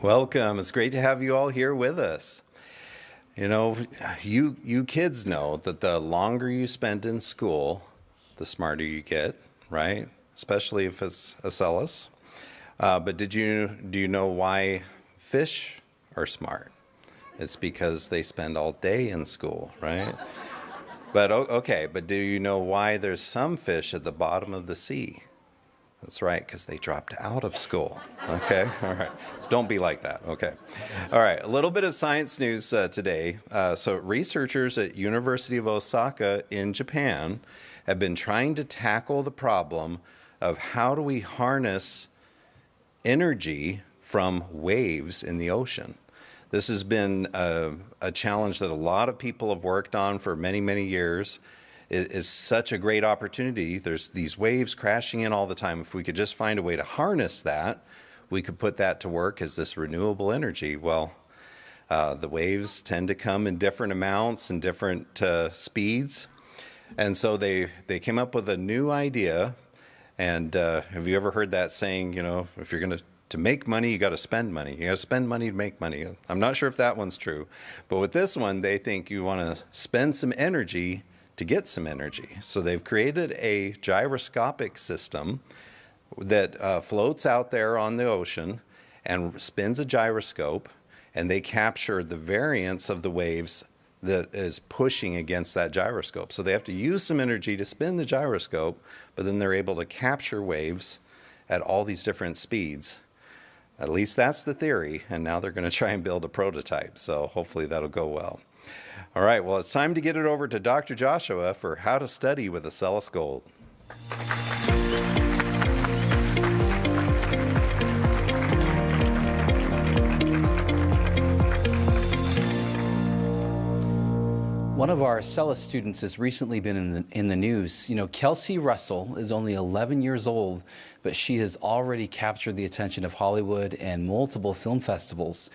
Welcome. It's great to have you all here with us. You know, you kids know that the longer you spend in school, the smarter you get, right? Especially if it's Acellus. But do you know why fish are smart? It's because they spend all day in school, right? But okay, but do you know why there's some fish at the bottom of the sea? That's right, because they dropped out of school. Okay, all right. So don't be like that. Okay, all right. A little bit of science news today. So researchers at University of Osaka in Japan have been trying to tackle the problem of how do we harness energy from waves in the ocean. This has been a challenge that a lot of people have worked on for many, many years. It is such a great opportunity. There's these waves crashing in all the time. If we could just find a way to harness that, we could put that to work as this renewable energy. Well, the waves tend to come in different amounts and different speeds. And so they came up with a new idea. And have you ever heard that saying, you know, if you're going to make money, you got to spend money. You got to spend money to make money. I'm not sure if that one's true. But with this one, they think you want to spend some energy to get some energy. So they've created a gyroscopic system that floats out there on the ocean and spins a gyroscope, and they capture the variance of the waves that is pushing against that gyroscope. So they have to use some energy to spin the gyroscope, but then they're able to capture waves at all these different speeds. At least that's the theory, and now they're going to try and build a prototype, so hopefully that'll go well. All right, well, it's time to get it over to Dr. Joshua for How to Study with Acellus Gold. One of our Acellus students has recently been in the news. You know, Kelsey Russell is only 11 years old, but she has already captured the attention of Hollywood and multiple film festivals.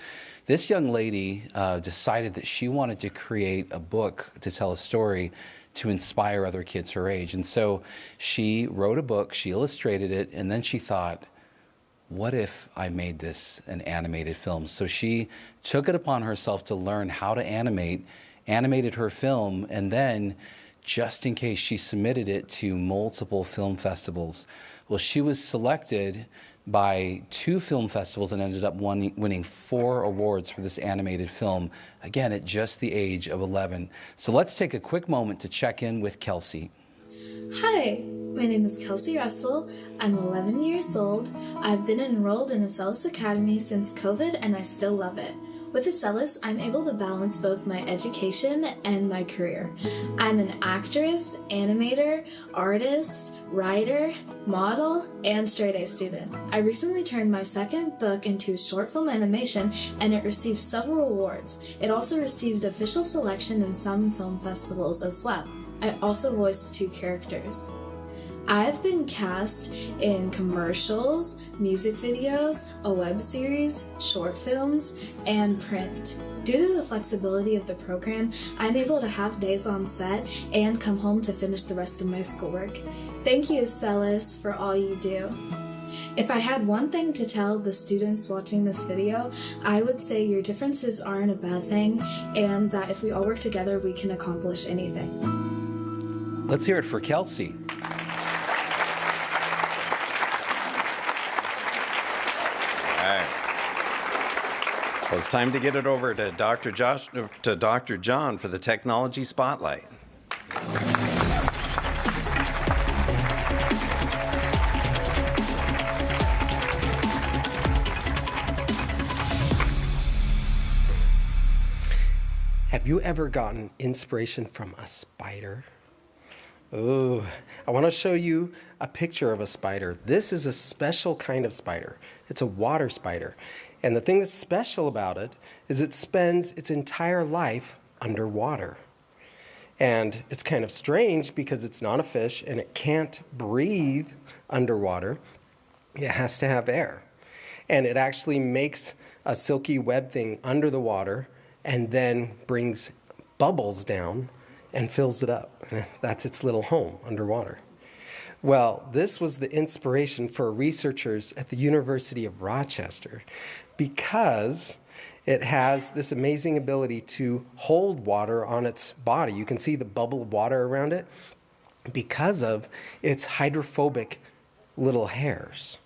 This young lady decided that she wanted to create a book to tell a story to inspire other kids her age. And so she wrote a book, she illustrated it, and then she thought, what if I made this an animated film? So she took it upon herself to learn how to animated her film, and then, just in case, she submitted it to multiple film festivals. Well, she was selected by 2 film festivals and ended up winning 4 awards for this animated film, again, at just the age of 11. So let's take a quick moment to check in with Kelsey. Hi, my name is Kelsey Russell. I'm 11 years old. I've been enrolled in Acellus Academy since COVID, and I still love it. With Acellus, I'm able to balance both my education and my career. I'm an actress, animator, artist, writer, model, and straight-A student. I recently turned my second book into short film animation, and it received several awards. It also received official selection in some film festivals as well. I also voiced 2 characters. I've been cast in commercials, music videos, a web series, short films, and print. Due to the flexibility of the program, I'm able to have days on set and come home to finish the rest of my schoolwork. Thank you, Acellus, for all you do. If I had one thing to tell the students watching this video, I would say your differences aren't a bad thing, and that if we all work together, we can accomplish anything. Let's hear it for Kelsey. Well, it's time to get it over to Dr. John for the Technology Spotlight. Have you ever gotten inspiration from a spider? Oh, I want to show you a picture of a spider. This is a special kind of spider. It's a water spider. And the thing that's special about it is it spends its entire life underwater. And it's kind of strange because it's not a fish and it can't breathe underwater. It has to have air. And it actually makes a silky web thing under the water and then brings bubbles down and fills it up. That's its little home underwater. Well, this was the inspiration for researchers at the University of Rochester. because it has this amazing ability to hold water on its body. You can see the bubble of water around it because of its hydrophobic little hairs.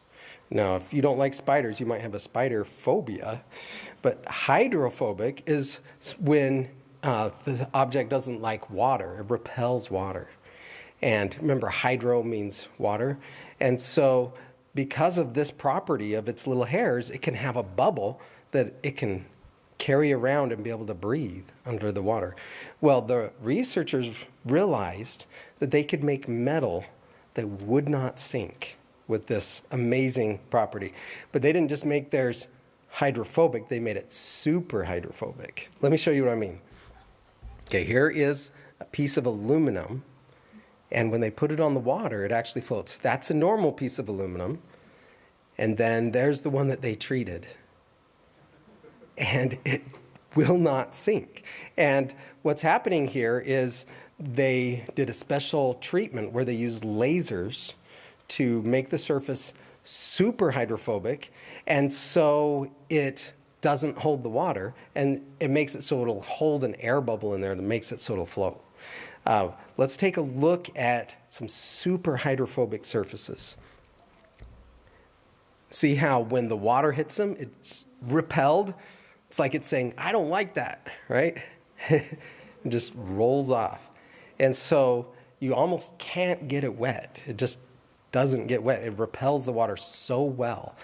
Now, if you don't like spiders, you might have a spider phobia, but hydrophobic is when the object doesn't like water. It repels water. And remember, hydro means water. And so because of this property of its little hairs, it can have a bubble that it can carry around and be able to breathe under the water. Well, the researchers realized that they could make metal that would not sink with this amazing property. But they didn't just make theirs hydrophobic, they made it super hydrophobic. Let me show you what I mean. Okay, here is a piece of aluminum, and when they put it on the water, it actually floats. That's a normal piece of aluminum, and then there's the one that they treated. And it will not sink. And what's happening here is they did a special treatment where they used lasers to make the surface super hydrophobic, and so it doesn't hold the water, and it makes it so it'll hold an air bubble in there that makes it so it'll float. Let's take a look at some super hydrophobic surfaces. See how when the water hits them, it's repelled? It's like it's saying, I don't like that, right? It just rolls off. And so you almost can't get it wet. It just doesn't get wet. It repels the water so well.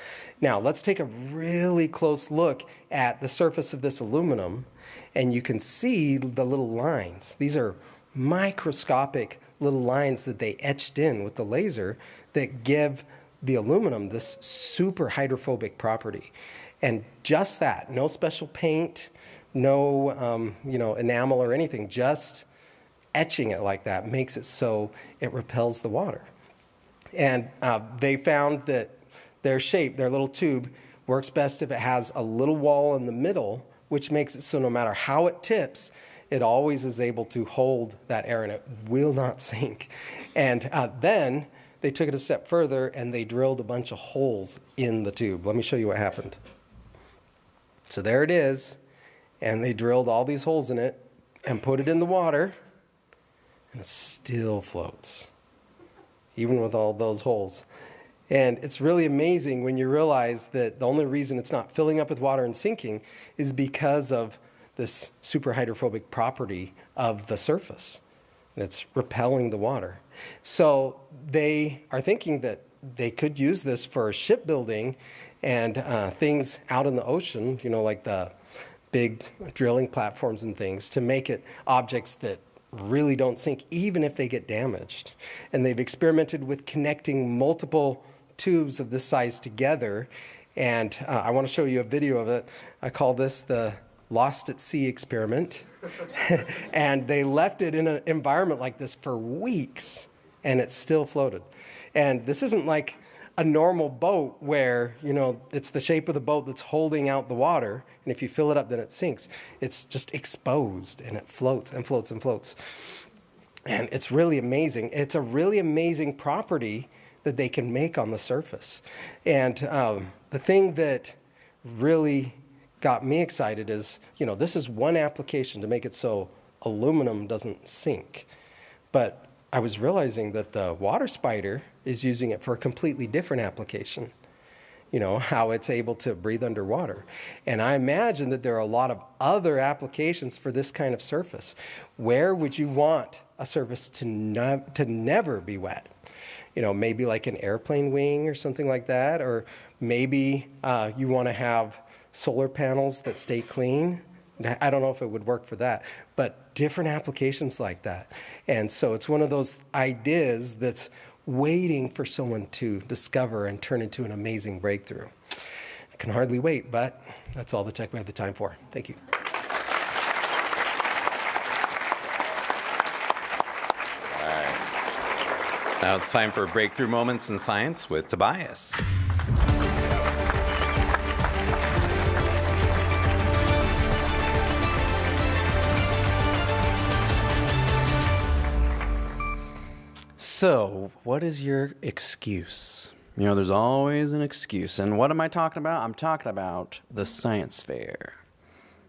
Now, let's take a really close look at the surface of this aluminum, and you can see the little lines. These are microscopic little lines that they etched in with the laser that give the aluminum this super hydrophobic property. And just that, no special paint, no enamel or anything, just etching it like that makes it so it repels the water. And they found that their shape, their little tube, works best if it has a little wall in the middle, which makes it so no matter how it tips, it always is able to hold that air and it will not sink. And then they took it a step further and they drilled a bunch of holes in the tube. Let me show you what happened. So there it is, and they drilled all these holes in it and put it in the water, and it still floats, even with all those holes. And it's really amazing when you realize that the only reason it's not filling up with water and sinking is because of this super hydrophobic property of the surface. And it's repelling the water. So they are thinking that they could use this for shipbuilding and things out in the ocean, like the big drilling platforms and things, to make it objects that really don't sink, even if they get damaged. And they've experimented with connecting multiple tubes of this size together. And I want to show you a video of it. I call this the Lost at Sea experiment. And they left it in an environment like this for weeks, and it still floated. And this isn't like a normal boat where, it's the shape of the boat that's holding out the water, and if you fill it up, then it sinks. It's just exposed, and it floats and floats and floats. And it's really amazing. It's a really amazing property that they can make on the surface. And the thing that really got me excited is, this is one application to make it so aluminum doesn't sink. But I was realizing that the water spider is using it for a completely different application, how it's able to breathe underwater. And I imagine that there are a lot of other applications for this kind of surface. Where would you want a surface to never be wet? Maybe like an airplane wing or something like that, or maybe you want to have solar panels that stay clean. I don't know if it would work for that, but different applications like that. And so it's one of those ideas that's waiting for someone to discover and turn into an amazing breakthrough. I can hardly wait, but that's all the tech we have the time for. Thank you. All right. Now it's time for Breakthrough Moments in Science with Tobias. So, what is your excuse? You know, there's always an excuse. And what am I talking about? I'm talking about the science fair.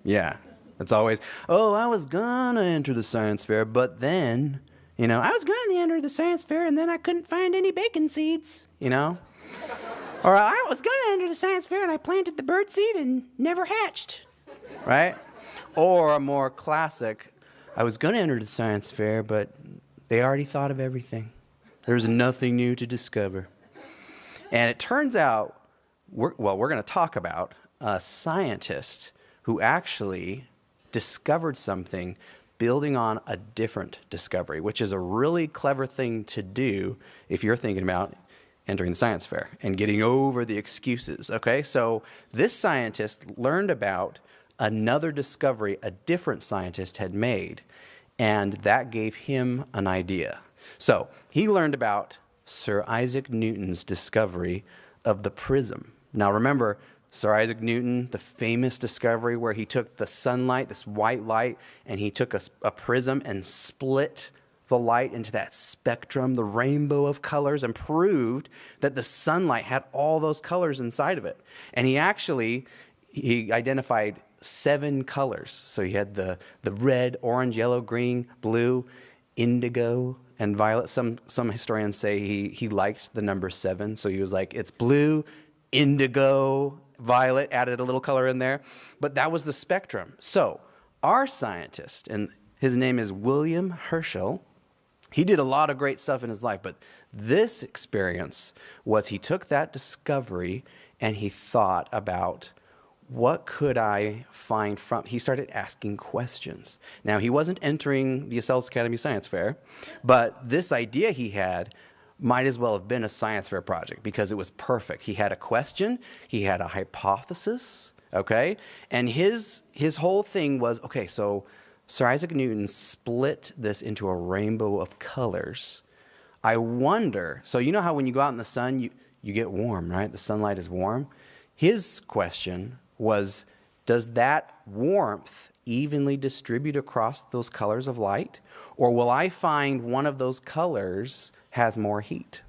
Yeah, it's always, oh, I was gonna enter the science fair, but then, you know, I was gonna enter the science fair and then I couldn't find any bacon seeds, you know? Or I was gonna enter the science fair and I planted the bird seed and never hatched, right? Or a more classic, I was gonna enter the science fair, but they already thought of everything. There was nothing new to discover. And it turns out, we're going to talk about a scientist who actually discovered something building on a different discovery, which is a really clever thing to do if you're thinking about entering the science fair and getting over the excuses, okay? So this scientist learned about another discovery a different scientist had made, and that gave him an idea. So he learned about Sir Isaac Newton's discovery of the prism. Now remember, Sir Isaac Newton, the famous discovery where he took the sunlight, this white light, and he took a prism and split the light into that spectrum, the rainbow of colors, and proved that the sunlight had all those colors inside of it. And he identified 7 colors. So he had the red, orange, yellow, green, blue, indigo, and violet. Some historians say he liked the number 7, so he was like, it's blue, indigo, violet, added a little color in there. But that was the spectrum. So our scientist, and his name is William Herschel, he did a lot of great stuff in his life, but this experience was he took that discovery and he thought about, what could I find from? He started asking questions. Now, he wasn't entering the Acellus Academy Science Fair, but this idea he had might as well have been a science fair project because it was perfect. He had a question, he had a hypothesis, okay? And his whole thing was, okay, so Sir Isaac Newton split this into a rainbow of colors. I wonder, so you know how when you go out in the sun, you get warm, right? The sunlight is warm. His question was, does that warmth evenly distribute across those colors of light? Or will I find one of those colors has more heat?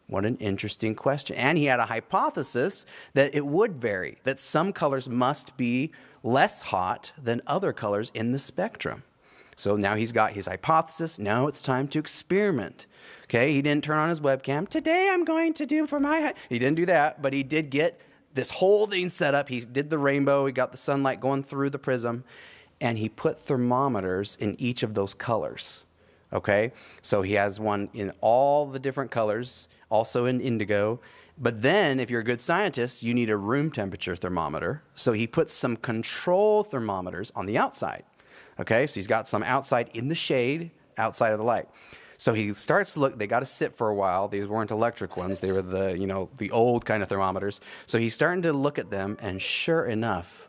What an interesting question. And he had a hypothesis that it would vary, that some colors must be less hot than other colors in the spectrum. So now he's got his hypothesis. Now it's time to experiment. Okay, he didn't turn on his webcam. Today I'm going to do for my... He didn't do that, but he did get this whole thing set up. He did the rainbow. He got the sunlight going through the prism. And he put thermometers in each of those colors. Okay, so he has one in all the different colors, also in indigo. But then, if you're a good scientist, you need a room temperature thermometer. So he puts some control thermometers on the outside. Okay, so he's got some outside in the shade, outside of the light. So he starts to look, they got to sit for a while. These weren't electric ones. They were the old kind of thermometers. So he's starting to look at them, and sure enough,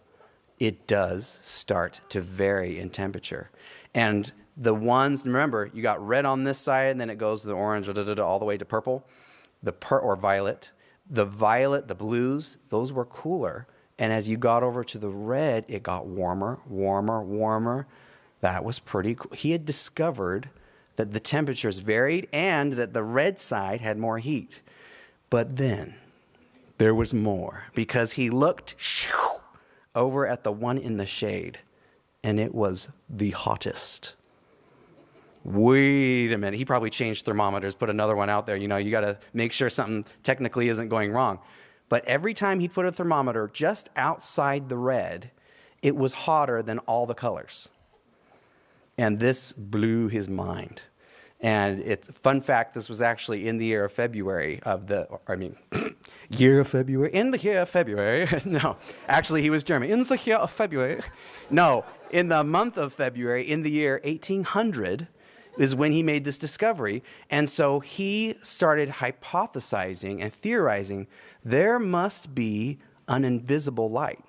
it does start to vary in temperature. And the ones, remember, you got red on this side, and then it goes to the orange, all the way to purple, or violet. The violet, the blues, those were cooler. And as you got over to the red, it got warmer, warmer, warmer. That was pretty cool. He had discovered that the temperatures varied and that the red side had more heat. But then there was more, because he looked over at the one in the shade, and it was the hottest. Wait a minute. He probably changed thermometers, put another one out there. You got to make sure something technically isn't going wrong. But every time he put a thermometer just outside the red, it was hotter than all the colors. And this blew his mind. And fun fact, this was actually in the year of February in the year of February. No, actually he was German. In the year of February. No, in the month of February, in the year 1800, is when he made this discovery. And so he started hypothesizing and theorizing there must be an invisible light,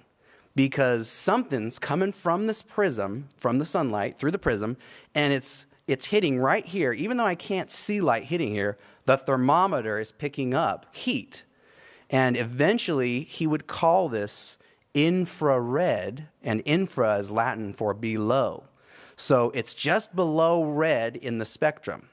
because something's coming from this prism, from the sunlight, through the prism, and it's hitting right here. Even though I can't see light hitting here, the thermometer is picking up heat. And eventually, he would call this infrared, and infra is Latin for below. So it's just below red in the spectrum.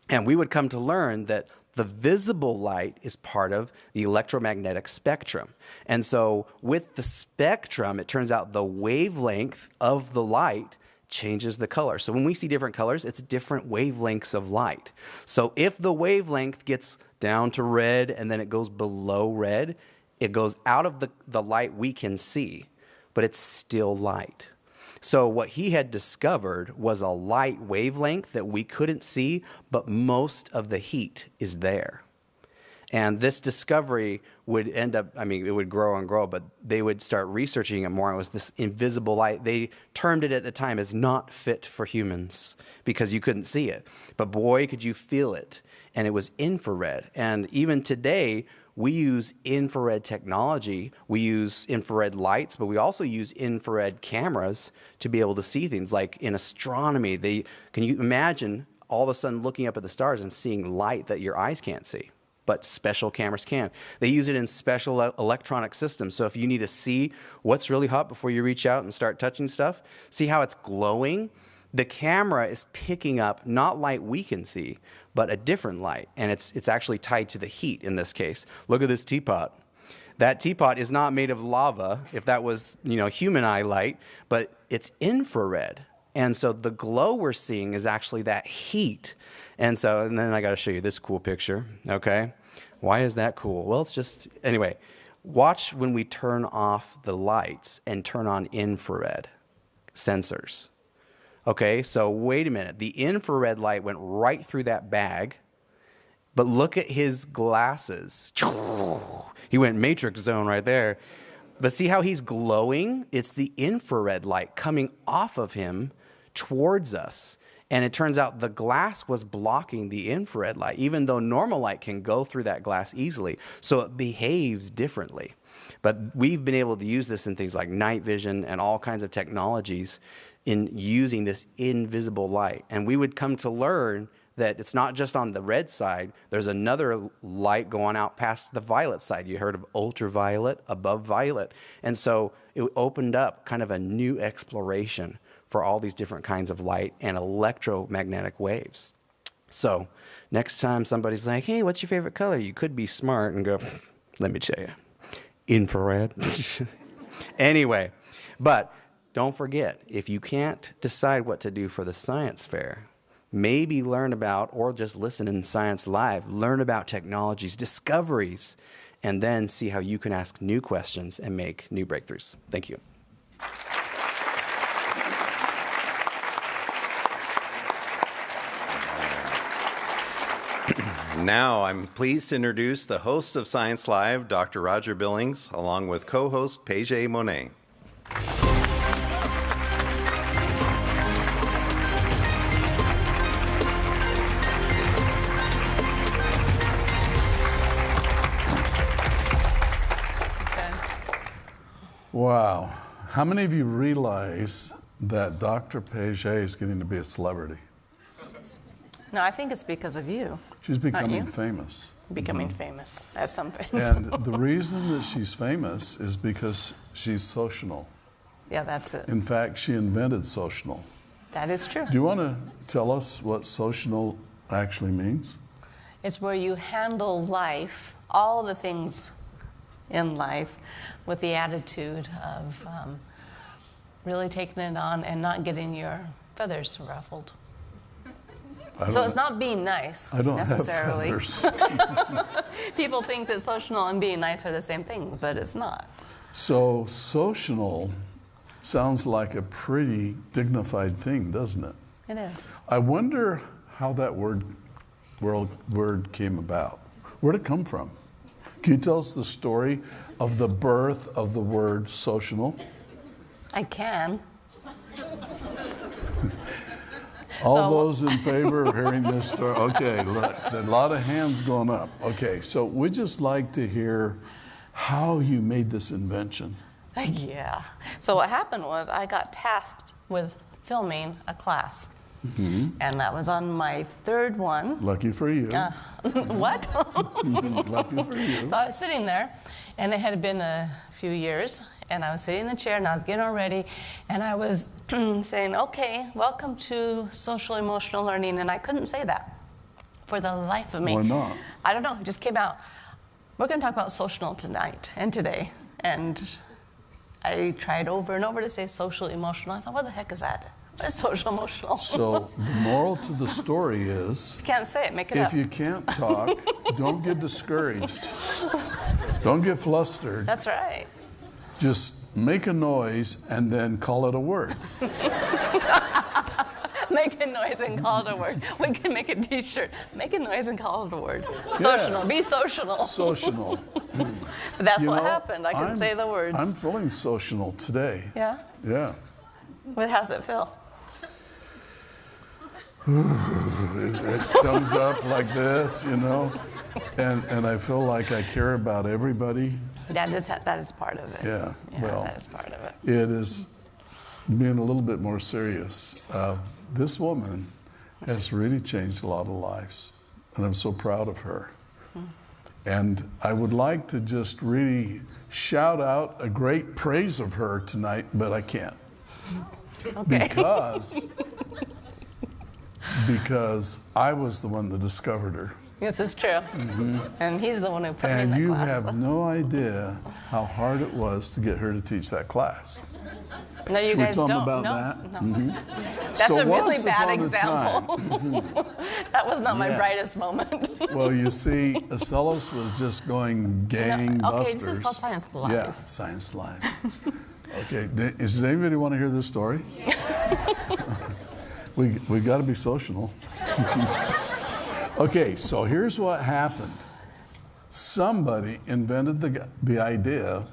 And we would come to learn that the visible light is part of the electromagnetic spectrum. And so with the spectrum, it turns out the wavelength of the light changes the color. So when we see different colors, it's different wavelengths of light. So if the wavelength gets down to red and then it goes below red, it goes out of the light we can see, but it's still light. So what he had discovered was a light wavelength that we couldn't see, but most of the heat is there. And this discovery would end up, I mean, it would grow and grow, but they would start researching it more. It was this invisible light. They termed it at the time as not fit for humans because you couldn't see it. But boy, could you feel it. And it was infrared. And even today, we use infrared technology. We use infrared lights, but we also use infrared cameras to be able to see things. Like in astronomy, can you imagine all of a sudden looking up at the stars and seeing light that your eyes can't see? But special cameras can. They use it in special electronic systems. So if you need to see what's really hot before you reach out and start touching stuff, see how it's glowing? The camera is picking up not light we can see, but a different light. And it's actually tied to the heat in this case. Look at this teapot. That teapot is not made of lava, if that was, human eye light, but it's infrared. And so the glow we're seeing is actually that heat. And then I got to show you this cool picture, okay? Why is that cool? Well, anyway, watch when we turn off the lights and turn on infrared sensors. Okay, so wait a minute. The infrared light went right through that bag, but look at his glasses. He went matrix zone right there. But see how he's glowing? It's the infrared light coming off of him towards us. And it turns out the glass was blocking the infrared light, even though normal light can go through that glass easily. So it behaves differently. But we've been able to use this in things like night vision and all kinds of technologies in using this invisible light. And we would come to learn that it's not just on the red side. There's another light going out past the violet side. You heard of ultraviolet, above violet. And so it opened up kind of a new exploration for all these different kinds of light and electromagnetic waves. So next time somebody's like, hey, what's your favorite color? You could be smart and go, let me tell you, infrared. Anyway, but don't forget, if you can't decide what to do for the science fair, maybe learn about, or just listen in Science Live, learn about technologies, discoveries, and then see how you can ask new questions and make new breakthroughs. Thank you. Now, I'm pleased to introduce the host of Science Live, Dr. Roger Billings, along with co-host Paige Monet. Wow. How many of you realize that Dr. Paige is getting to be a celebrity? No, I think it's because of you. She's becoming you? famous. Becoming famous. That's something. And the reason that she's famous is because she's social. Yeah, that's it. In fact, she invented social. That is true. Do you want to tell us what social actually means? It's where you handle life, all the things in life, with the attitude of really taking it on and not getting your feathers ruffled. So it's not being nice I don't necessarily. have feathers. People think that social and being nice are the same thing, but it's not. So social sounds like a pretty dignified thing, doesn't it? It is. I wonder how that word came about. Where'd it come from? Can you tell us the story of the birth of the word social? I can. All those in favor of hearing this story? Okay, look, a lot of hands going up. Okay, so we'd just like to hear how you made this invention. Yeah. So what happened was I got tasked with filming a class. Mm-hmm. And that was on my third one. Lucky for you. What? Lucky for you. So I was sitting there, and it had been a few years, and I was sitting in the chair, and I was getting all ready, and I was saying, okay, welcome to social emotional learning, and I couldn't say that. for the life of me. Why not? I don't know. It just came out. We're going to talk about social tonight and today. And I tried over and over to say social emotional. I thought, what the heck is that? What is social emotional? So the moral to the story is, You can't say it. Make it if up. you can't talk, don't get discouraged. Don't get flustered. That's right. Just make a noise and then call it a word. Make a noise and call it a word. We can make a t-shirt. Make a noise and call it a word. Social. Be social. Social. But that's what happened. I couldn't say the words. I'm feeling social today. Yeah? Yeah. Well, how's it feel? It comes up like this, you know, and I feel like I care about everybody. That is part of it. Yeah, well, that is part of it. it is being a little bit more serious. This woman has really changed a lot of lives, and I'm so proud of her. And I would like to just really shout out a great praise of her tonight, but I can't. Okay. Because I was the one that discovered her. Yes, it's true. And he's the one who put me in And that you class. have no idea how hard it was to get her to teach that class. No, you Should we guys tell them don't. about No, that? no. That's So a really once bad upon a example. That was not my Yeah. brightest moment. Well, you see, Acellus was just going gangbusters. Okay, this is called Science Live. Yeah, Science Live. Okay, does anybody want to hear this story? we got to be social. Okay, so here's what happened. Somebody invented the idea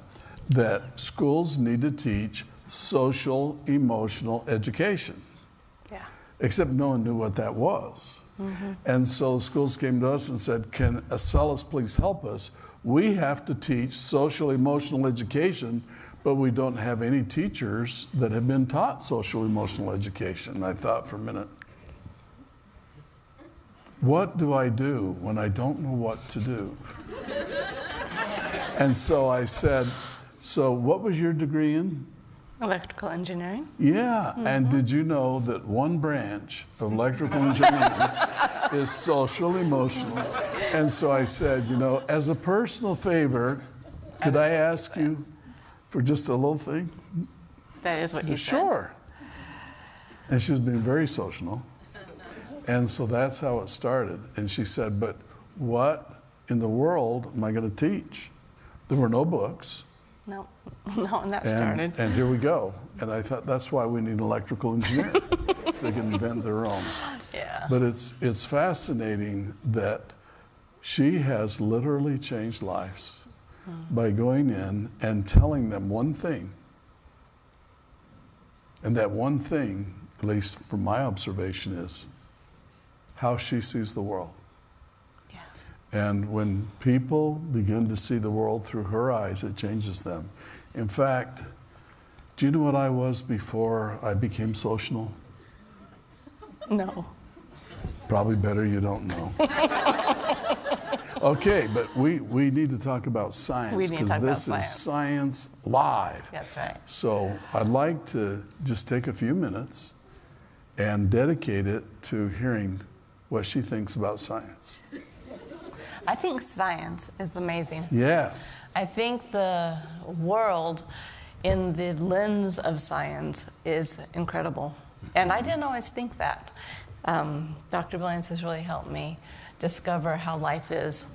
that schools need to teach social emotional education. Yeah. Except no one knew what that was. And so schools came to us and said, can Acellus please help us? We have to teach social emotional education, but we don't have any teachers that have been taught social emotional education. And I thought for a minute, what do I do when I don't know what to do? And so I said, so what was your degree in? Electrical engineering. Yeah, and did you know that one branch of electrical engineering is social emotional? And so I said, you know, as a personal favor, could I ask you for just a little thing? That is what you said. Sure. And she was being very social. And so that's how it started. And she said, but what in the world am I going to teach? There were no books. No, and that started. And here we go. And I thought that's why we need an electrical engineer. So they can invent their own. Yeah. But it's fascinating that she has literally changed lives by going in and telling them one thing. And that one thing, at least from my observation, is how she sees the world. Yeah. And when people begin to see the world through her eyes, it changes them. In fact, do you know what I was before I became social? No. Probably better you don't know. Okay, but we need to talk about science We need to because talk about this is Science Live. That's right. So I'd like to just take a few minutes and dedicate it to hearing what she thinks about science. I think science is amazing. Yes. I think the world in the lens of science is incredible. And I didn't always think that. Dr. Billings has really helped me discover how life is.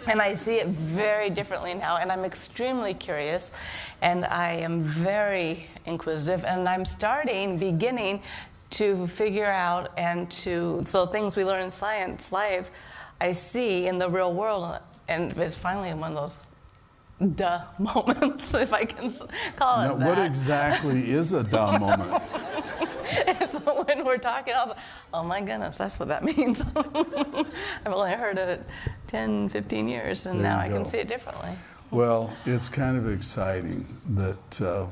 And I see it very differently now, and I'm extremely curious, and I am very inquisitive, and I'm beginning to figure out so things we learn in Science Live, I see in the real world, and it's finally one of those duh moments, if I can call it Now, that. what exactly is a duh moment? So when we're talking, I was like, oh my goodness, that's what that means. I've only heard it 10, 15 years, and There now you I go. can see it differently. Well, it's kind of exciting that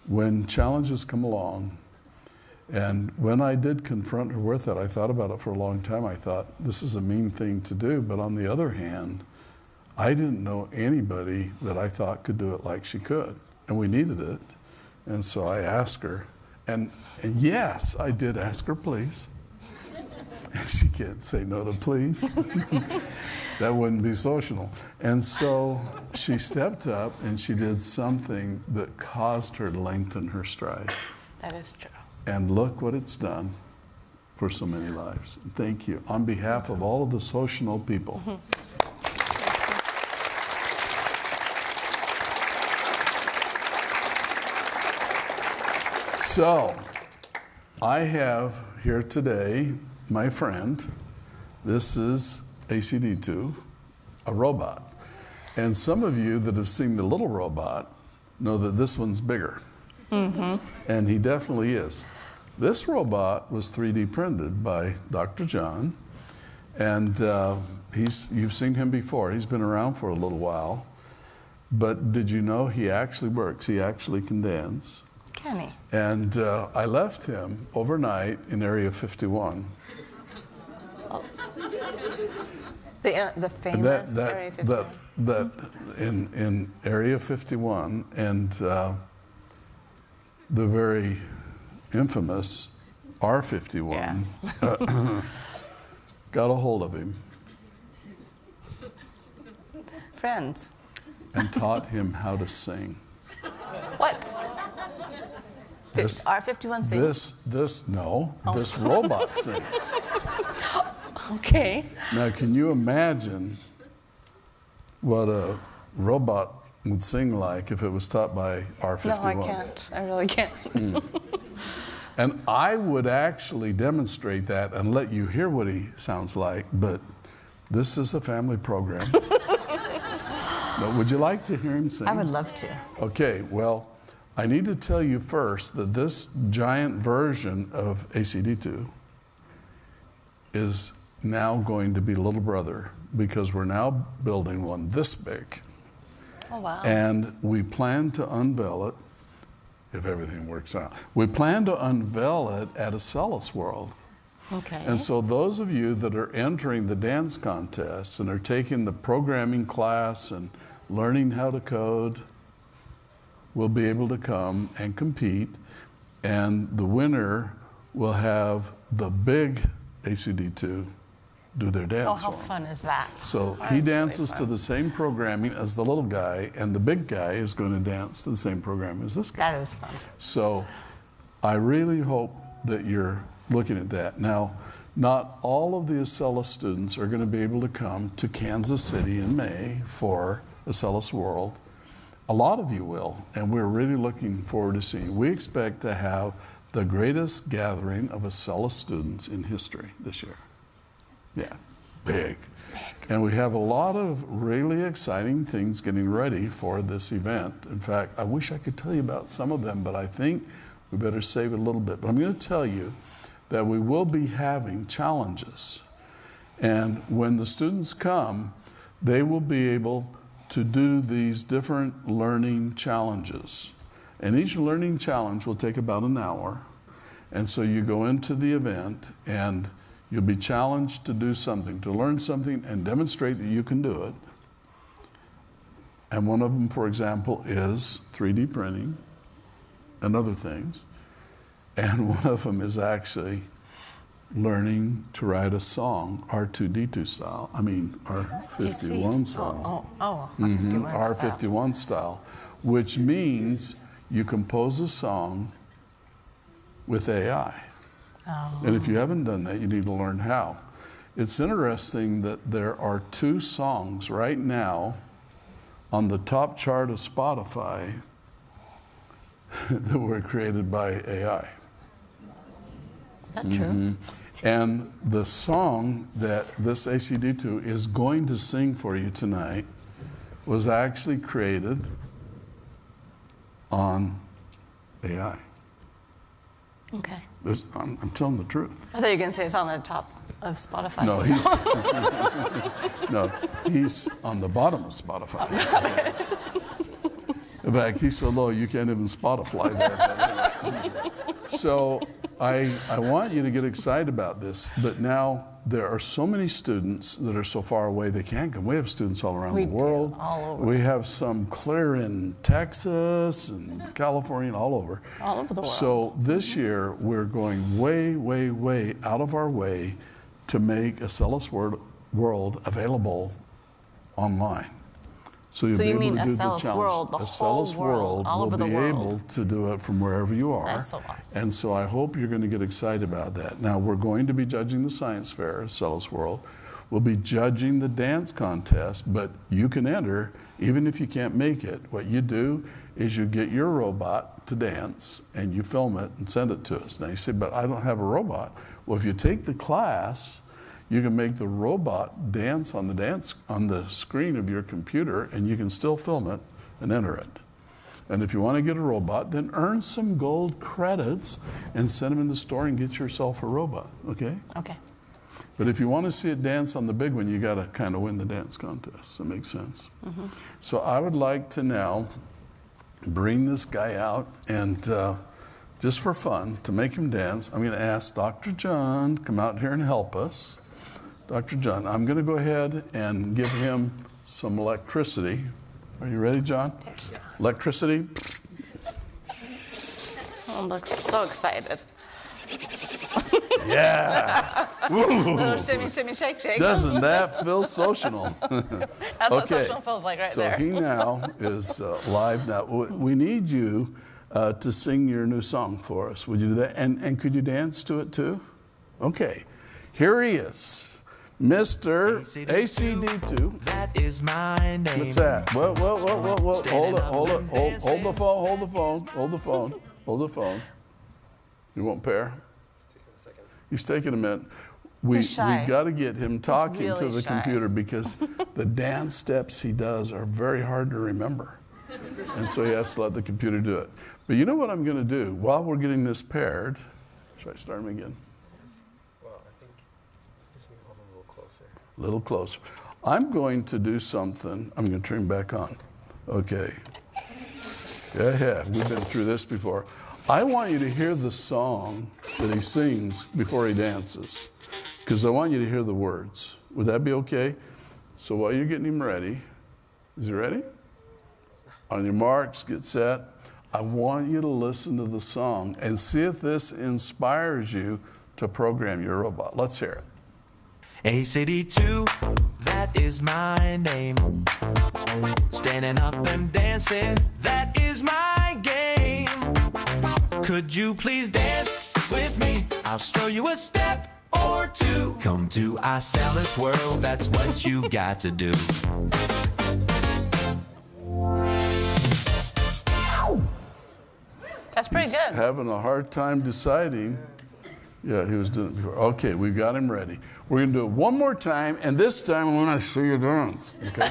when challenges come along, and when I did confront her with it, I thought about it for a long time. I thought, this is a mean thing to do. But on the other hand, I didn't know anybody that I thought could do it like she could. And we needed it. And so I asked her. And yes, I did ask her, please. And she can't say no to please. That wouldn't be social. And so she stepped up and she did something that caused her to lengthen her stride. That is true. And look what it's done for so many lives. Thank you. On behalf of all of the social people. So, I have here today my friend. This is ACD2, a robot. And some of you that have seen the little robot know that this one's bigger. And he definitely is. This robot was 3D printed by Dr. John, and you've seen him before. He's been around for a little while. But did you know he actually works? He actually can dance. Can he? And I left him overnight in Area 51. The famous Area 51. That in Area 51, and the very infamous R51 got a hold of him Friends. and taught him how to sing. What? Did This- R51 sing? This robot sings. Okay. Now, can you imagine what a robot would sing like if it was taught by R51? No, I can't. I really can't. And I would actually demonstrate that and let you hear what he sounds like, but this is a family program. But would you like to hear him sing? I would love to. Okay, well, I need to tell you first that this giant version of ACD2 is now going to be little brother, because we're now building one this big. Oh, wow. And we plan to unveil it, if everything works out. We plan to unveil it at Acellus World. Okay. And so those of you that are entering the dance contests and are taking the programming class and learning how to code will be able to come and compete, and the winner will have the big ACD2 do their Oh, dance how for 'em. fun is that? So That he is really dances to fun. the same programming as the little guy, and the big guy is going to dance to the same programming as this guy. That is fun. So I really hope that you're looking at that. Now, not all of the Acellus students are going to be able to come to Kansas City in May for Acellus World. A lot of you will, and we're really looking forward to seeing. We expect to have the greatest gathering of Acellus students in history this year. Yeah, big. And we have a lot of really exciting things getting ready for this event. In fact, I wish I could tell you about some of them, but I think we better save it a little bit. But I'm going to tell you that we will be having challenges. And when the students come, they will be able to do these different learning challenges. And each learning challenge will take about an hour. And so you go into the event and you'll be challenged to do something, to learn something and demonstrate that you can do it. And one of them, for example, is 3D printing and other things. And one of them is actually learning to write a song, R2D2 style. I mean, R51 style. R51 style, which means you compose a song with AI. And if you haven't done that, you need to learn how. It's interesting that there are 2 songs right now on the top chart of Spotify that were created by AI. Is that true? And the song that this ACD2 is going to sing for you tonight was actually created on AI. Okay. I'm telling the truth. I thought you were going to say it's on the top of Spotify. No, he's on the bottom of Spotify. In fact, he's so low you can't even Spotify there. So I want you to get excited about this, but now there are so many students that are so far away they can't come. We have students all around the world. We do, all over. We have some clear in Texas and California and all over. All over the world. So this year we're going way, way, way out of our way to make Acellus World available online. So you'll So be you able mean to do the Acellus challenge. World, the whole Acellus world, all will over the be world. able to do it from wherever you are. That's so awesome. And so I hope you're going to get excited about that. Now, we're going to be judging the science fair, Acellus World. We'll be judging the dance contest, but you can enter even if you can't make it. What you do is you get your robot to dance and you film it and send it to us. Now you say, but I don't have a robot. Well, if you take the class, you can make the robot dance on the screen of your computer, and you can still film it and enter it. And if you want to get a robot, then earn some gold credits and send them in the store and get yourself a robot, okay? Okay. But if you want to see it dance on the big one, you got to kind of win the dance contest. That makes sense. So I would like to now bring this guy out, and just for fun, to make him dance, I'm going to ask Dr. John to come out here and help us. Dr. John, I'm going to go ahead and give him some electricity. Are you ready, John? Electricity. Oh, looks so excited. Yeah. Woo. Shimmy, shimmy, shake, shake. Doesn't that feel social? That's what social feels like right so there. he now is live. Now, we need you to sing your new song for us. Would you do that? And could you dance to it too? Okay. Here he is. Mr. ACD2. That is my name. What's that? Whoa. Hold the phone. You won't pair? He's taking a minute. He's shy. We've got to get him talking to really the shy. computer because the dance steps he does are very hard to remember. And so he has to let the computer do it. But you know what I'm going to do? While we're getting this paired, should I start him again? Well, I think just need to hold a little closer. A little closer. I'm going to do something. I'm going to turn back on. Okay. Yeah, we've been through this before. I want you to hear the song that he sings before he dances, because I want you to hear the words. Would that be okay? So while you're getting him ready, is he ready? On your marks, get set. I want you to listen to the song and see if this inspires you to program your robot. Let's hear it. ACD2, that is my name. Standing up and dancing, that is my game. Could you please dance with me? I'll show you a step or two. Come to Acellus World, that's what you got to do. That's pretty good. Having a hard time deciding. Yeah, he was doing it before. Okay, we've got him ready. We're going to do it one more time, and this time I want to see you dance. Okay?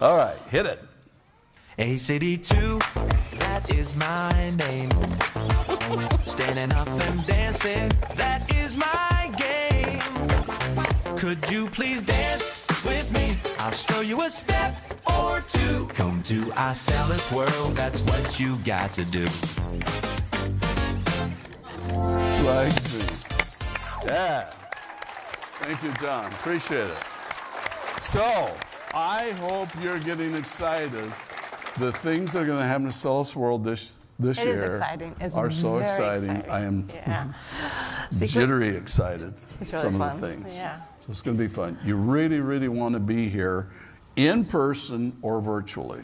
All right, hit it. ACD2, that is my name. Standing up and dancing, that is my game. Could you please dance with me? I'll show you a step or two. Come to Acellus World, that's what you got to do. Like me. Yeah. Thank you, John. Appreciate it. So, I hope you're getting excited. The things that are going to happen to Acellus World this It year is exciting. It's are so very exciting. I am jittery excited. It's really some fun. of the things. Yeah. So it's going to be fun. You really, really want to be here in person or virtually.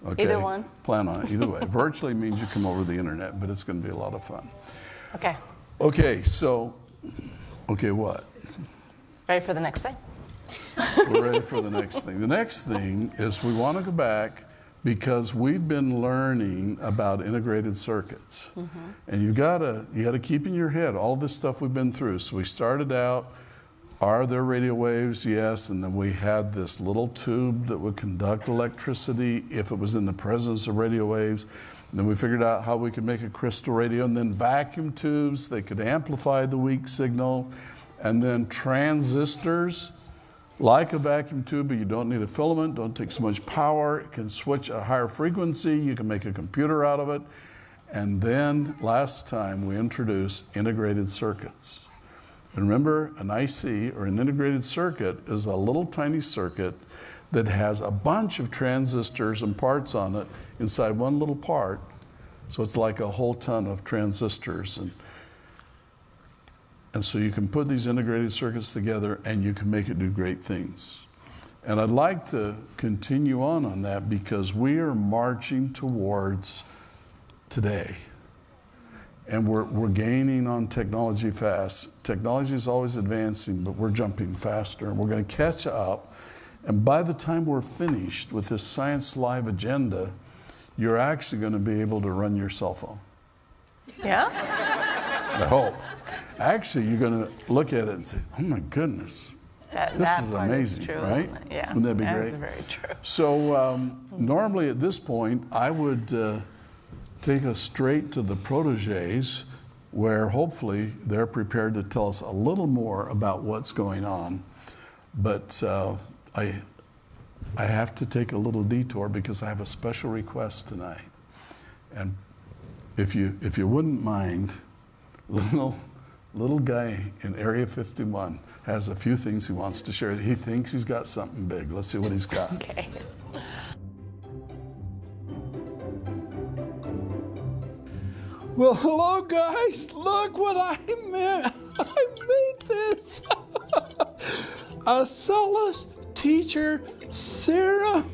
Okay? Either one. Plan on it. Either way. Virtually means you come over the internet, but it's going to be a lot of fun. Okay. Okay, so, what? Ready for the next thing? We're ready for the next thing. The next thing is we want to go back because we've been learning about integrated circuits. And you gotta keep in your head all this stuff we've been through. So we started out, are there radio waves? Yes. And then we had this little tube that would conduct electricity if it was in the presence of radio waves. And then we figured out how we could make a crystal radio, and then vacuum tubes, they could amplify the weak signal. And then transistors, like a vacuum tube, but you don't need a filament, don't take so much power, it can switch a higher frequency, you can make a computer out of it. And then last time we introduced integrated circuits. And remember, an IC or an integrated circuit is a little tiny circuit that has a bunch of transistors and parts on it inside one little part. So it's like a whole ton of transistors. And And so you can put these integrated circuits together and you can make it do great things. And I'd like to continue on that because we are marching towards today. And we're gaining on technology fast. Technology is always advancing, but we're jumping faster and we're going to catch up. And by the time we're finished with this Science Live agenda, you're actually going to be able to run your cell phone. Yeah? I hope. Actually, you're going to look at it and say, oh my goodness, this is part amazing, true, right? isn't it? Yeah. Wouldn't that be great? That's very true. So normally at this point, I would take us straight to the proteges where hopefully they're prepared to tell us a little more about what's going on. But I have to take a little detour because I have a special request tonight. And if you wouldn't mind, little guy in Area 51 has a few things he wants to share. He thinks he's got something big. Let's see what he's got. Okay. Well, hello guys. Look what I made. I made this. A Solus Teacher Serum.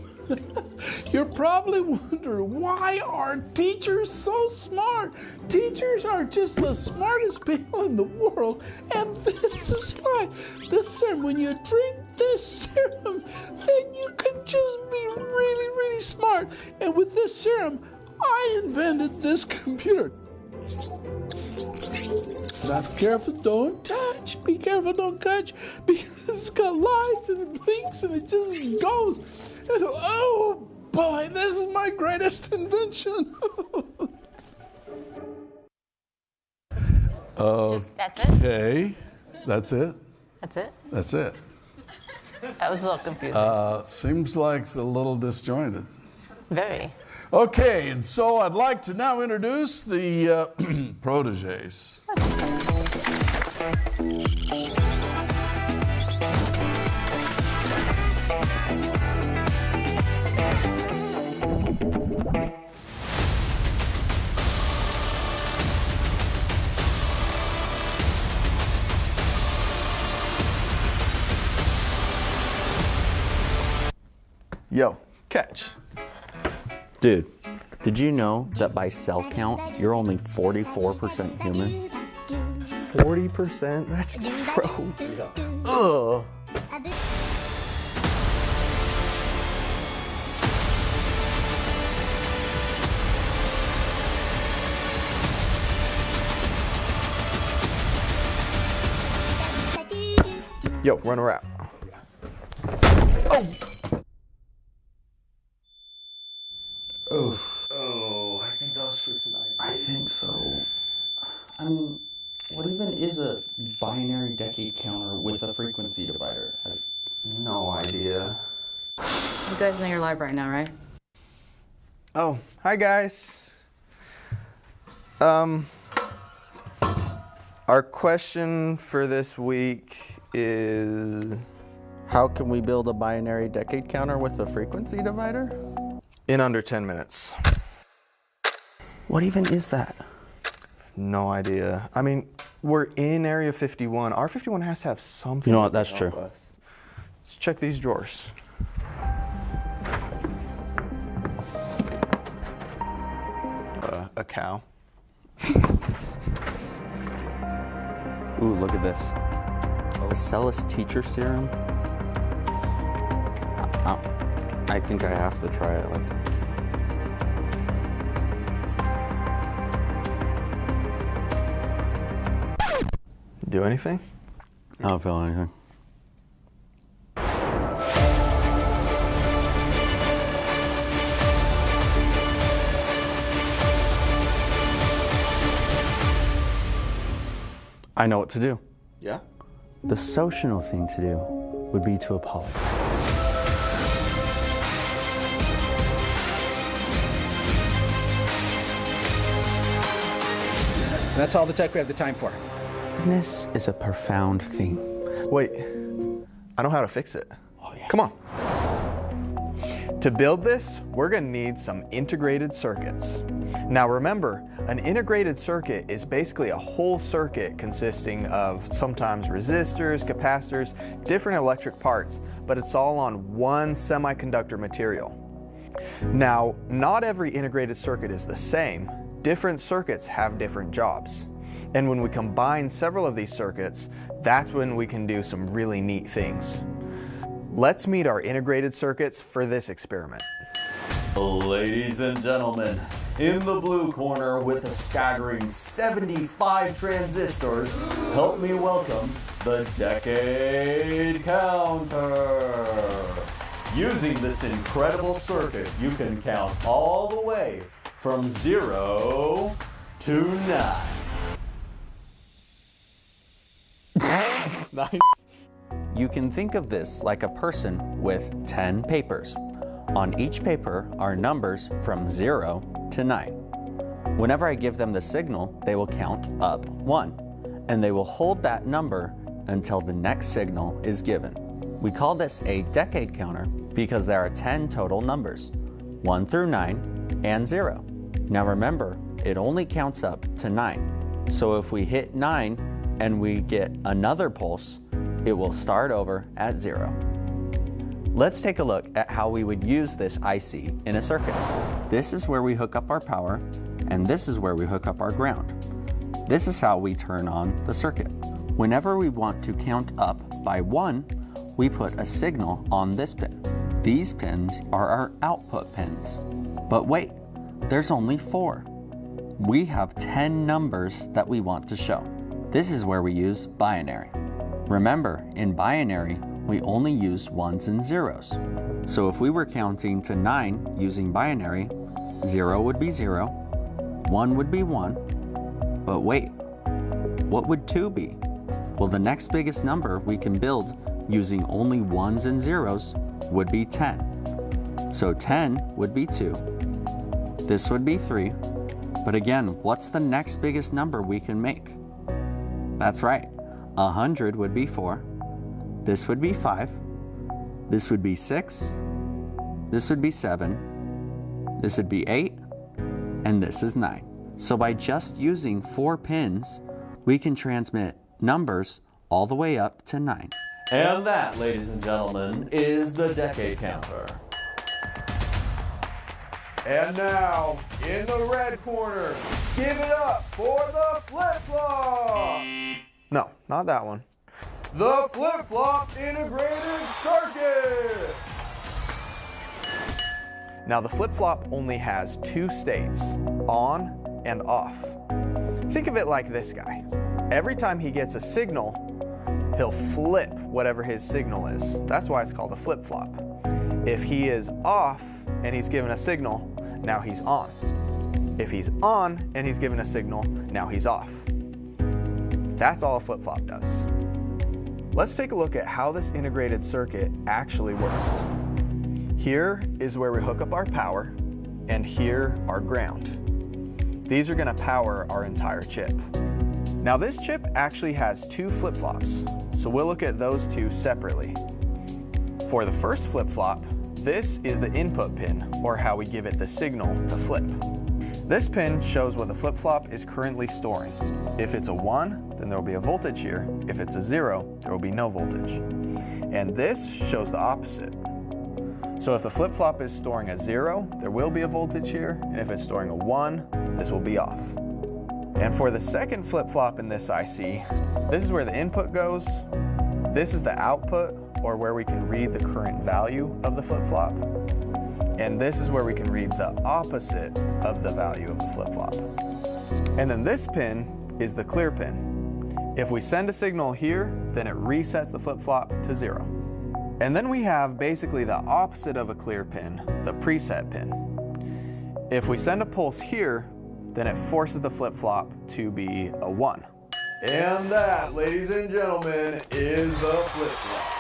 You're probably wondering, why are teachers so smart? Teachers are just the smartest people in the world, and this is fine. This serum, when you drink this serum, then you can just be really, really smart. And with this serum, I invented this computer. Now, be careful, don't touch. Be careful, don't touch, because it's got lights and it blinks and it just goes. And, oh boy, this is my greatest invention. That's it? Okay, that's it. That's it? That's it. That was a little confusing. Seems like it's a little disjointed. Very. Okay, and so I'd like to now introduce the proteges. Yo, catch. Dude, did you know that by cell count, you're only 44% human? 40%? That's gross. Ugh. Yo, run a wrap. Oh, I think that was for tonight. I think so. I mean, what even is a binary decade counter with a frequency divider? I have no idea. You guys know you're live right now, right? Oh, hi guys. Our question for this week is, how can we build a binary decade counter with a frequency divider? In under 10 minutes. What even is that? No idea. I mean, we're in Area 51. R51 has to have something. You know what, that's to help true. us. Let's check these drawers. A cow. Ooh, look at this. A Solus Teacher Serum? I think I have to try it. Do anything? I don't feel anything. I know what to do. Yeah? The social thing to do would be to apologize. That's all the tech we have the time for. Forgiveness is a profound thing. Wait, I know how to fix it. Oh, yeah. Come on. To build this, we're gonna need some integrated circuits. Now remember, an integrated circuit is basically a whole circuit consisting of sometimes resistors, capacitors, different electric parts, but it's all on one semiconductor material. Now, not every integrated circuit is the same. Different circuits have different jobs. And when we combine several of these circuits, that's when we can do some really neat things. Let's meet our integrated circuits for this experiment. Ladies and gentlemen, in the blue corner with a staggering 75 transistors, help me welcome the Decade Counter. Using this incredible circuit, you can count all the way from 0 to 9. Nice. You can think of this like a person with 10 papers. On each paper are numbers from 0 to 9. Whenever I give them the signal, they will count up 1, and they will hold that number until the next signal is given. We call this a decade counter because there are 10 total numbers, 1 through 9 and 0. Now remember, it only counts up to 9. So if we hit 9 and we get another pulse, it will start over at 0. Let's take a look at how we would use this IC in a circuit. This is where we hook up our power, and this is where we hook up our ground. This is how we turn on the circuit. Whenever we want to count up by 1, we put a signal on this pin. These pins are our output pins. But wait, there's only 4. We have 10 numbers that we want to show. This is where we use binary. Remember, in binary, we only use 1s and 0s. So if we were counting to 9 using binary, 0 would be 0, 1 would be 1, but wait, what would 2 be? Well, the next biggest number we can build using only 1s and 0s would be 10. So 10 would be 2. This would be 3. But again, what's the next biggest number we can make? That's right, 100 would be 4. This would be 5. This would be 6. This would be 7. This would be 8. And this is 9. So by just using 4 pins, we can transmit numbers all the way up to 9. And that, ladies and gentlemen, is the Decade Counter. And now, in the red corner, give it up for the flip-flop! No, not that one. The flip-flop integrated circuit! Now the flip-flop only has 2 states, on and off. Think of it like this guy. Every time he gets a signal, he'll flip whatever his signal is. That's why it's called a flip-flop. If he is off and he's given a signal, now he's on. If he's on and he's given a signal, now he's off. That's all a flip-flop does. Let's take a look at how this integrated circuit actually works. Here is where we hook up our power, and here our ground. These are going to power our entire chip. Now this chip actually has 2 flip-flops, so we'll look at those 2 separately. For the first flip-flop, this is the input pin, or how we give it the signal to flip. This pin shows what the flip-flop is currently storing. If it's a 1, then there will be a voltage here. If it's a 0, there will be no voltage. And this shows the opposite. So if the flip-flop is storing a 0, there will be a voltage here, and if it's storing a 1, this will be off. And for the second flip-flop in this IC, this is where the input goes, this is the output, or where we can read the current value of the flip-flop, and this is where we can read the opposite of the value of the flip-flop. And then this pin is the clear pin. If we send a signal here, then it resets the flip-flop to 0. And then we have basically the opposite of a clear pin, the preset pin. If we send a pulse here, then it forces the flip-flop to be a 1. And that, ladies and gentlemen, is the flip-flop.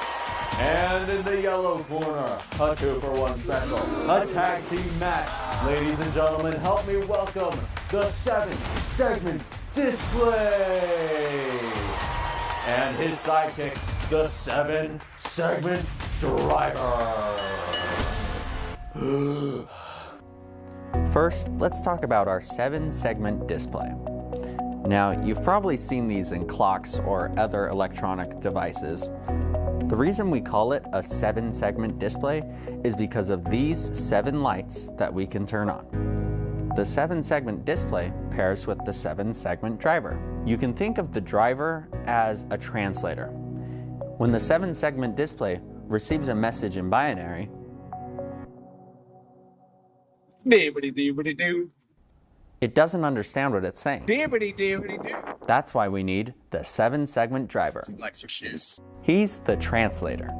And in the yellow corner, a 2-for-1 special, a tag team match. Ladies and gentlemen, help me welcome the 7-segment display. And his sidekick, the 7-segment driver. First, let's talk about our 7-segment display. Now, you've probably seen these in clocks or other electronic devices. The reason we call it a 7-segment display is because of these 7 lights that we can turn on. The 7-segment display pairs with the 7-segment driver. You can think of the driver as a translator. When the 7-segment display receives a message in binary, it doesn't understand what it's saying. That's why we need the 7-segment driver. He's the translator.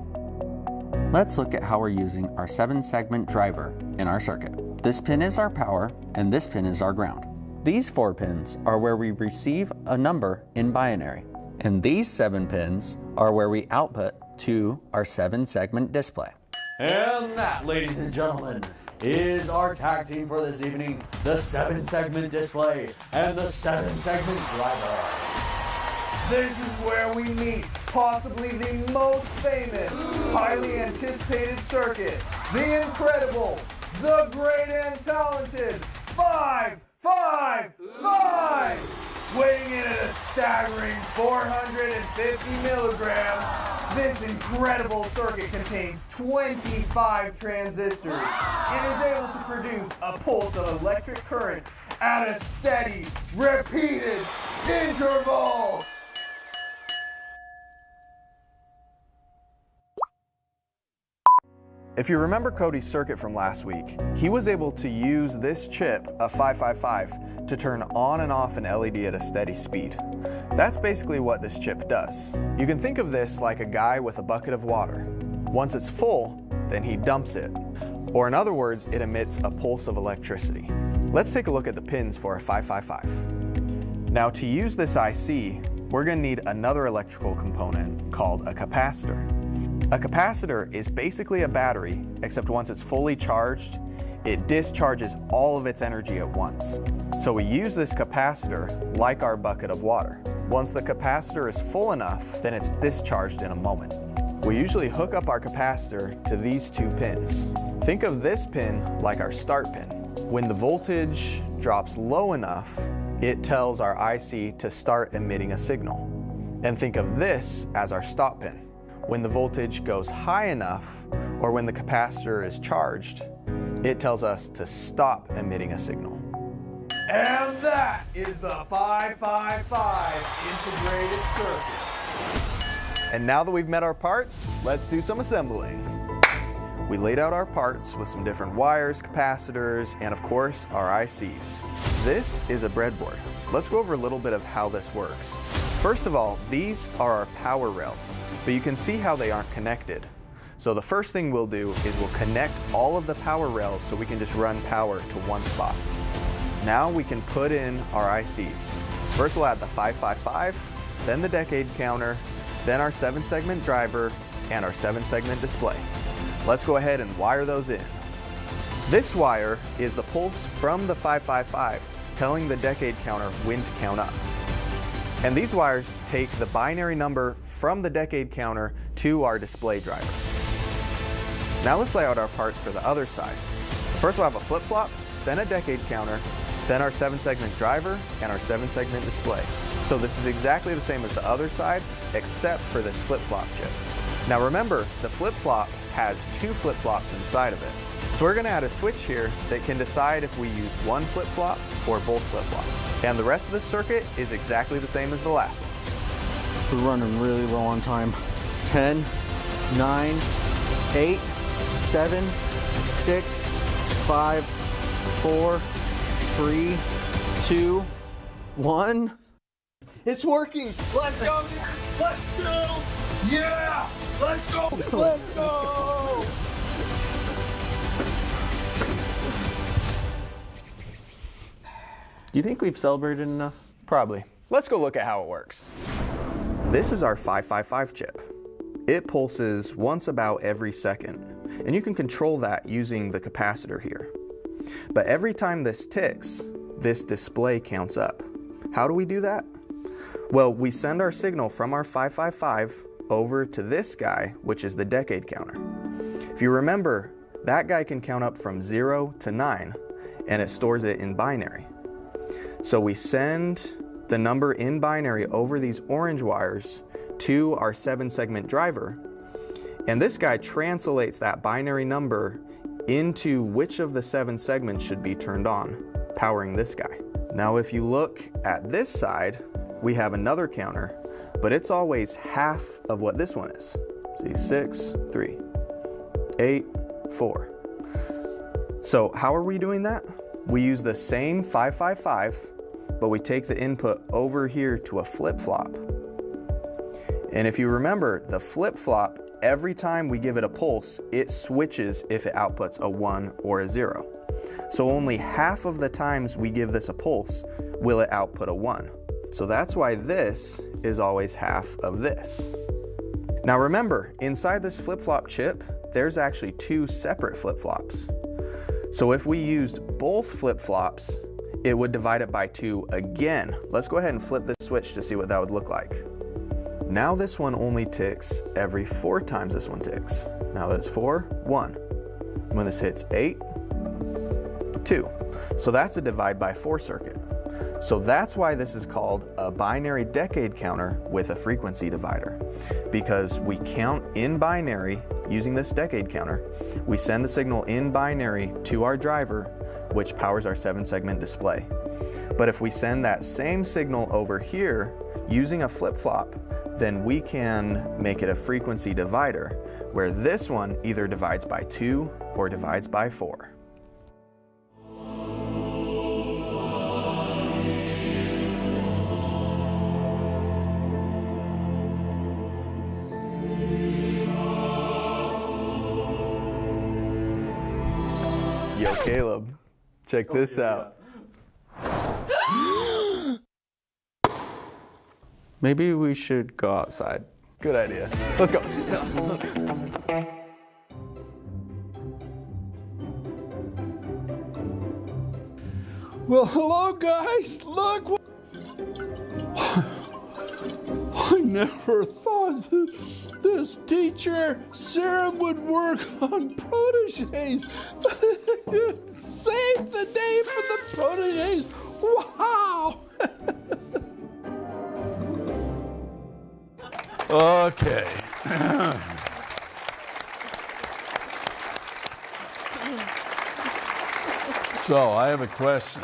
Let's look at how we're using our 7-segment driver in our circuit. This pin is our power, and this pin is our ground. These 4 pins are where we receive a number in binary, and these 7 pins are where we output to our 7-segment display. And that, ladies and gentlemen, is our tag team for this evening, the 7-segment display and the 7-segment driver. This is where we meet possibly the most famous, highly anticipated circuit, the incredible, the great and talented 555! Weighing in at a staggering 450 milligrams, this incredible circuit contains 25 transistors and is able to produce a pulse of electric current at a steady, repeated interval. If you remember Cody's circuit from last week, he was able to use this chip, a 555, to turn on and off an LED at a steady speed. That's basically what this chip does. You can think of this like a guy with a bucket of water. Once it's full, then he dumps it. Or in other words, it emits a pulse of electricity. Let's take a look at the pins for a 555. Now to use this IC, we're going to need another electrical component called a capacitor. A capacitor is basically a battery, except once it's fully charged, it discharges all of its energy at once. So we use this capacitor like our bucket of water. Once the capacitor is full enough, then it's discharged in a moment. We usually hook up our capacitor to these 2 pins. Think of this pin like our start pin. When the voltage drops low enough, it tells our IC to start emitting a signal. And think of this as our stop pin. When the voltage goes high enough, or when the capacitor is charged, it tells us to stop emitting a signal. And that is the 555 integrated circuit. And now that we've met our parts, let's do some assembling. We laid out our parts with some different wires, capacitors, and of course, our ICs. This is a breadboard. Let's go over a little bit of how this works. First of all, these are our power rails, but you can see how they aren't connected. So the first thing we'll do is we'll connect all of the power rails so we can just run power to one spot. Now we can put in our ICs. First we'll add the 555, then the decade counter, then our 7-segment driver, and our 7-segment display. Let's go ahead and wire those in. This wire is the pulse from the 555 telling the decade counter when to count up. And these wires take the binary number from the decade counter to our display driver. Now let's lay out our parts for the other side. First we'll have a flip-flop, then a decade counter, then our 7-segment driver, and our 7-segment display. So this is exactly the same as the other side, except for this flip-flop chip. Now remember, the flip-flop has 2 flip-flops inside of it. So we're going to add a switch here that can decide if we use one flip-flop or both flip-flops. And the rest of the circuit is exactly the same as the last one. We're running really low on time. 10, 9, 8, 7, 6, 5, 4, 3, 2, 1. It's working. Let's go. Let's go. Yeah. Let's go. Let's go. Do you think we've celebrated enough? Probably. Let's go look at how it works. This is our 555 chip. It pulses once about every second, and you can control that using the capacitor here. But every time this ticks, this display counts up. How do we do that? Well, we send our signal from our 555 over to this guy, which is the decade counter. If you remember, that guy can count up from 0 to 9, and it stores it in binary. So we send the number in binary over these orange wires to our 7-segment driver, and this guy translates that binary number into which of the 7 segments should be turned on, powering this guy. Now if you look at this side, we have another counter, but it's always half of what this one is. See, 6, 3, 8, 4. So how are we doing that? We use the same 555, but we take the input over here to a flip-flop. And if you remember, the flip-flop, every time we give it a pulse, it switches if it outputs a 1 or a 0. So only half of the times we give this a pulse will it output a 1. So that's why this is always half of this. Now remember, inside this flip-flop chip, there's actually 2 separate flip-flops. So if we used both flip-flops, it would divide it by 2 again. Let's go ahead and flip this switch to see what that would look like. Now this one only ticks every 4 times this one ticks. Now that's 4, 1. When this hits 8, 2. So that's a divide by 4 circuit. So that's why this is called a binary decade counter with a frequency divider, because we count in binary using this decade counter. We send the signal in binary to our driver, which powers our 7-segment display. But if we send that same signal over here using a flip-flop, then we can make it a frequency divider, where this one either divides by 2 or divides by 4. Yo, Caleb, check this out. Maybe we should go outside. Good idea. Let's go. Well, hello guys, look. I never thought that this teacher, Sarah, would work on proteges. Save the day for the proteges. Wow. Okay. So I have a question.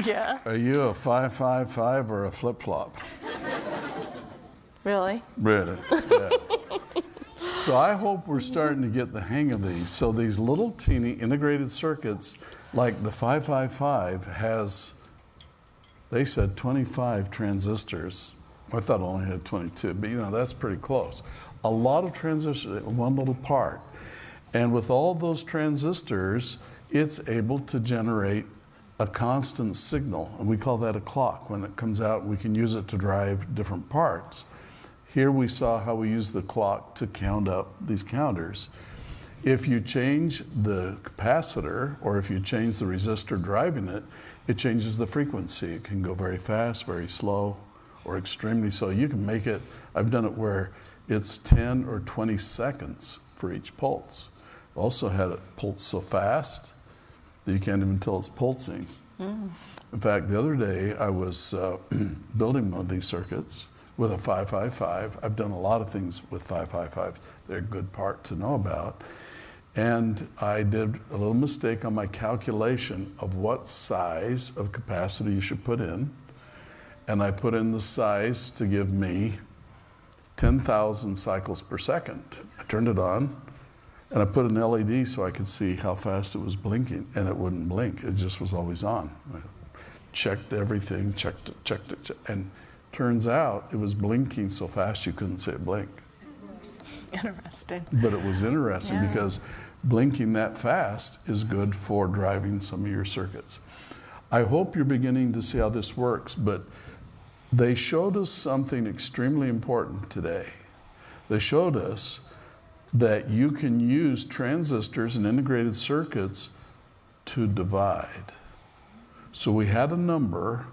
Yeah. Are you a 555 or a flip-flop? Really? Really? Yeah. So I hope we're starting to get the hang of these. So these little teeny integrated circuits, like the 555 has, they said 25 transistors. I thought it only had 22, but you know, that's pretty close. A lot of transistors in one little part. And with all those transistors, it's able to generate a constant signal, and we call that a clock. When it comes out, we can use it to drive different parts. Here we saw how we use the clock to count up these counters. If you change the capacitor, or if you change the resistor driving it, it changes the frequency. It can go very fast, very slow, or extremely slow. You can make it, I've done it where it's 10 or 20 seconds for each pulse. Also had it pulse so fast that you can't even tell it's pulsing. In fact, the other day I was building one of these circuits with a 555. I've done a lot of things with 555. They're a good part to know about. And I did a little mistake on my calculation of what size of capacitor you should put in. And I put in the size to give me 10,000 cycles per second. I turned it on, and I put an LED so I could see how fast it was blinking, and it wouldn't blink. It just was always on. I checked everything, checked it, and turns out it was blinking so fast you couldn't see it blink. Interesting. But it was interesting because blinking that fast is good for driving some of your circuits. I hope you're beginning to see how this works, but they showed us something extremely important today. They showed us that you can use transistors and integrated circuits to divide. So we had a number,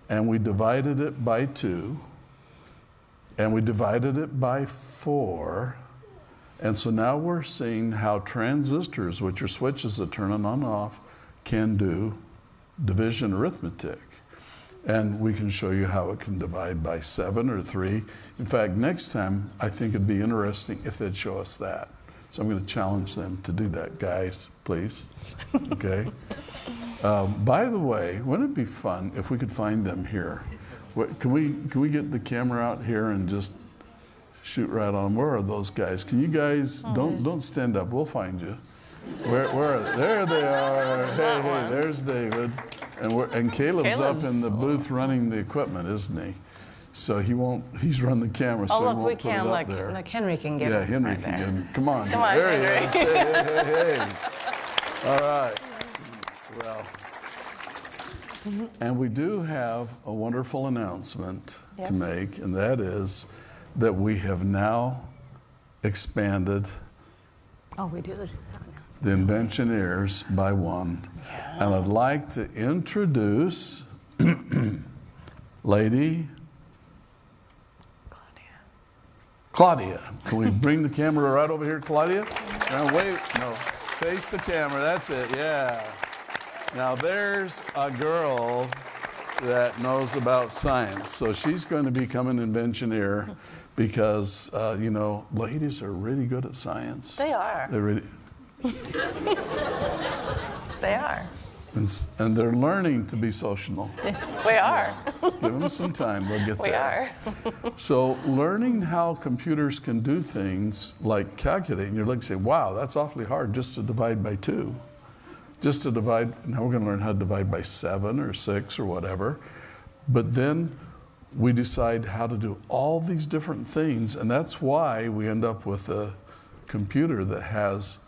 and we divided it by 2, and we divided it by 4, and so now we're seeing how transistors, which are switches that turn on and off, can do division arithmetic. And we can show you how it can divide by 7 or 3. In fact, next time, I think it'd be interesting if they'd show us that. So I'm going to challenge them to do that, guys, please. Okay? By the way, wouldn't it be fun if we could find them here? Can we get the camera out here and just shoot right on them? Where are those guys? Can you guys, don't stand up, we'll find you. Where are they? There they are. Hey, there's David. And Caleb's up in the booth running the equipment, isn't he? So he's run the camera, so he won't we put can, it up like, there. like Henry can get Yeah, him. Henry right can there. get him. Come on. Come on, there Henry. he is. Hey. All right. Well, and we do have a wonderful announcement to make, and that is that we have now expanded Oh, we do. the Inventioneers by one. And I'd like to introduce Lady Claudia. Can we bring the camera right over here, Claudia? Now wait, no, face the camera, that's it, yeah. Now there's a girl that knows about science. So she's going to become an Inventioneer because, you know, ladies are really good at science. They are. They're really, They are. and they're learning to be social. We are. Give them some time, they'll get We there. are. So learning how computers can do things like calculating, you're like say, wow, that's awfully hard just to divide by 2. Just to divide, now we're going to learn how to divide by 7 or 6 or whatever. But then we decide how to do all these different things, and that's why we end up with a computer that has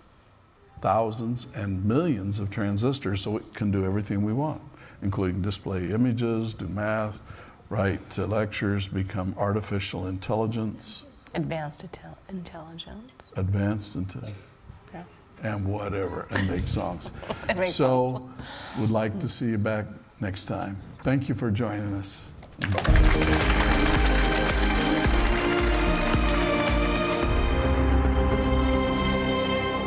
thousands and millions of transistors, so it can do everything we want, including display images, do math, write lectures, become artificial intelligence. Advanced intelligence. Advanced intelligence. Yeah. And whatever, and make songs. And make so, songs. Would like to see you back next time. Thank you for joining us.